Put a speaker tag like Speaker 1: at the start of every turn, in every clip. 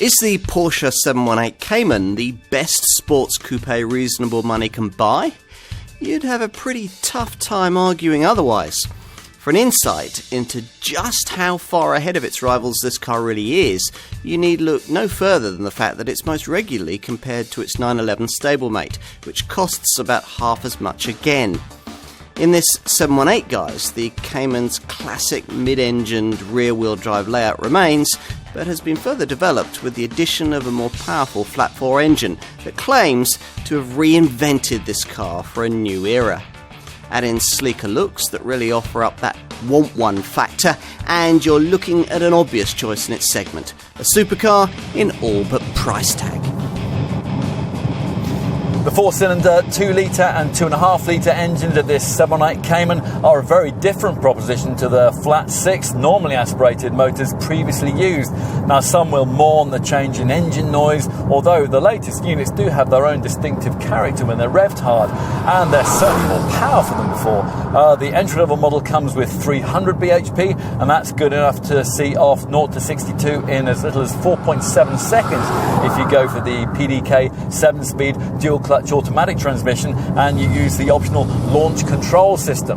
Speaker 1: Is the Porsche 718 Cayman the best sports coupe reasonable money can buy? You'd have a pretty tough time arguing otherwise. For an insight into just how far ahead of its rivals this car really is, you need look no further than the fact that it's most regularly compared to its 911 stablemate, which costs about half as much again. In this 718, guys, the Cayman's classic mid-engined rear-wheel drive layout remains, but has been further developed with the addition of a more powerful flat-four engine that claims to have reinvented this car for a new era. Add in sleeker looks that really offer up that want one factor, and you're looking at an obvious choice in its segment, a supercar in all but price tag.
Speaker 2: The 4-cylinder 2-litre and 2.5-litre engines of this 718 Cayman are a very different proposition to the flat 6 normally aspirated motors previously used. Now, some will mourn the change in engine noise, although the latest units do have their own distinctive character when they're revved hard, and they're certainly more powerful than before. The entry-level model comes with 300 bhp, and that's good enough to see off 0 to 62 in as little as 4.7 seconds if you go for the PDK 7-speed dual-clutch automatic transmission and you use the optional launch control system.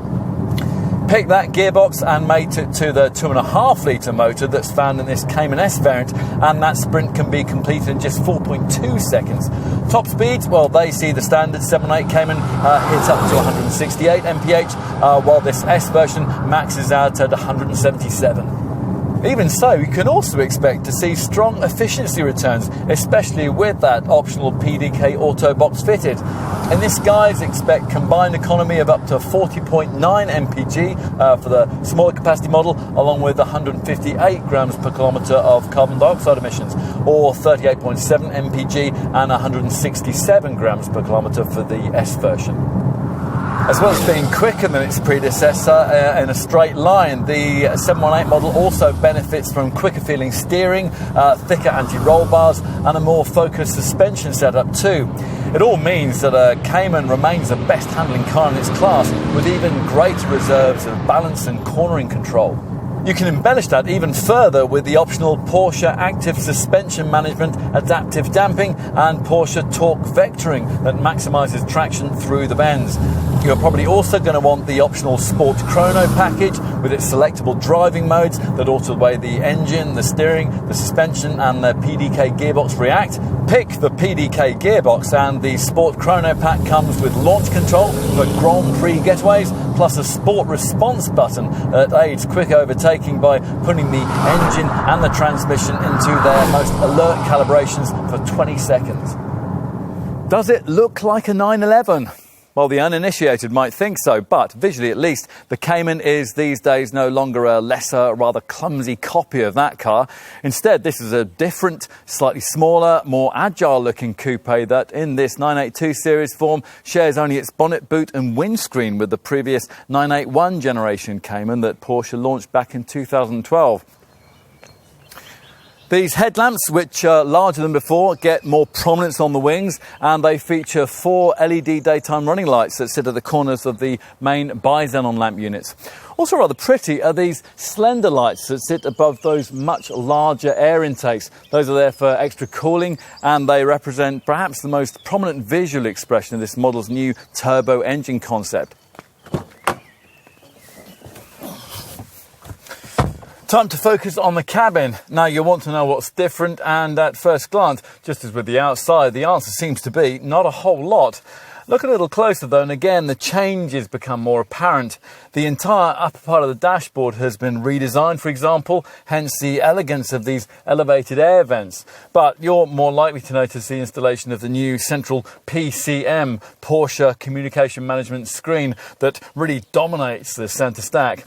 Speaker 2: Pick that gearbox and mate it to the 2.5-litre motor that's found in this Cayman S variant, and that sprint can be completed in just 4.2 seconds. Top speeds, well, they see the standard 718 Cayman hit up to 168 mph, while this S version maxes out at 177. Even so, you can also expect to see strong efficiency returns, especially with that optional PDK auto box fitted. In this, guys, expect combined economy of up to 40.9 mpg for the smaller capacity model, along with 158 grams per kilometre of carbon dioxide emissions, or 38.7 mpg and 167 grams per kilometre for the S version. As well as being quicker than its predecessor in a straight line, the 718 model also benefits from quicker feeling steering, thicker anti-roll bars and a more focused suspension setup too. It all means that a Cayman remains the best handling car in its class, with even greater reserves of balance and cornering control. You can embellish that even further with the optional Porsche Active Suspension Management, Adaptive Damping and Porsche Torque Vectoring that maximises traction through the bends. You're probably also going to want the optional Sport Chrono package with its selectable driving modes that alter the way the engine, the steering, the suspension and the PDK gearbox react. Pick the PDK gearbox, and the Sport Chrono pack comes with launch control for Grand Prix getaways, plus a Sport Response button that aids quick overtaking by putting the engine and the transmission into their most alert calibrations for 20 seconds. Does it look like a 911? Well, the uninitiated might think so, but visually at least, the Cayman is these days no longer a lesser, rather clumsy copy of that car. Instead, this is a different, slightly smaller, more agile-looking coupe that, in this 982 series form, shares only its bonnet, boot and windscreen with the previous 981 generation Cayman that Porsche launched back in 2012. These headlamps, which are larger than before, get more prominence on the wings, and they feature 4 LED daytime running lights that sit at the corners of the main bi-xenon lamp units. Also rather pretty are these slender lights that sit above those much larger air intakes. Those are there for extra cooling, and they represent perhaps the most prominent visual expression of this model's new turbo engine concept. Time to focus on the cabin. Now, you'll want to know what's different, and at first glance, just as with the outside, the answer seems to be not a whole lot. Look a little closer though, and again the changes become more apparent. The entire upper part of the dashboard has been redesigned, for example, hence the elegance of these elevated air vents. But you're more likely to notice the installation of the new central PCM, Porsche Communication Management Screen, that really dominates the centre stack.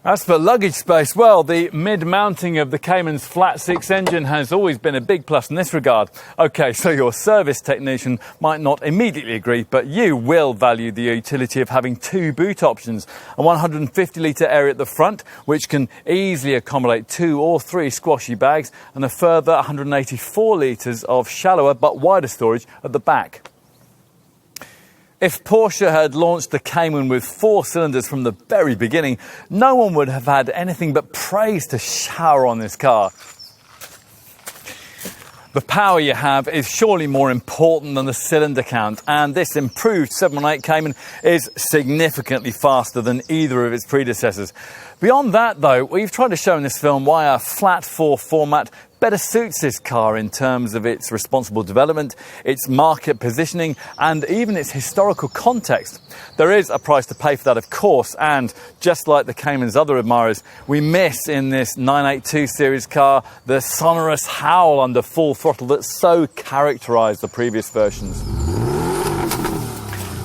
Speaker 2: As for luggage space, well, the mid-mounting of the Cayman's flat 6 engine has always been a big plus in this regard. OK, so your service technician might not immediately agree, but you will value the utility of having 2 boot options. A 150-litre area at the front, which can easily accommodate 2 or 3 squashy bags, and a further 184 litres of shallower but wider storage at the back. If Porsche had launched the Cayman with 4 cylinders from the very beginning, no one would have had anything but praise to shower on this car. The power you have is surely more important than the cylinder count, and this improved 718 Cayman is significantly faster than either of its predecessors. Beyond that though, we've tried to show in this film why a flat 4 format better suits this car in terms of its responsible development, its market positioning, and even its historical context. There is a price to pay for that, of course, and just like the Cayman's other admirers, we miss in this 982 series car the sonorous howl under full throttle that so characterised the previous versions.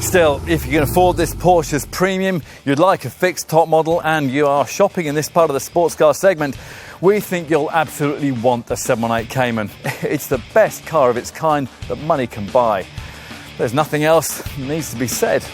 Speaker 2: Still, if you can afford this Porsche's premium, you'd like a fixed top model, and you are shopping in this part of the sports car segment, we think you'll absolutely want the 718 Cayman. It's the best car of its kind that money can buy. There's nothing else that needs to be said.